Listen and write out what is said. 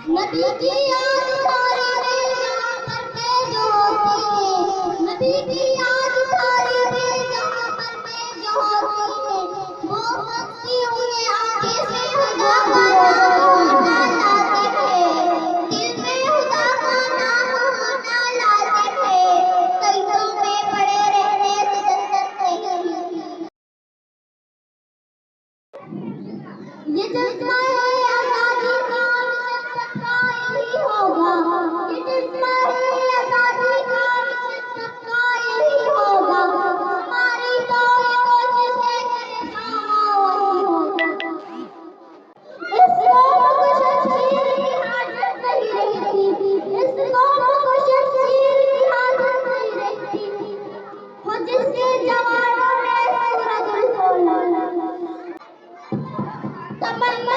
नबी की याद थारी रे जहाँ पर तेज होती है, नबी की याद थारी रे जहाँ पर तेज होती है, वो मस्ती उन्हें आगे से खुदा का नाम होना लाजिम है, दिल में खुदा का नाम होना लाजिम है, सजदों में पड़े रहने से जन्नत नहीं। ये जज्बा है आजादी का मिशन सबका यही होगा, ये जज्बा है आजादी का मिशन सबका यही होगा, हमारी तो ये कोशिश है कि जहाँ वही होगा। इस कौम को शमशीर की हाजत नहीं रहती, इस कौम को शमशीर की हाजत नहीं रहती, हो जिसके जवानों में सूरज खोला तमन्ना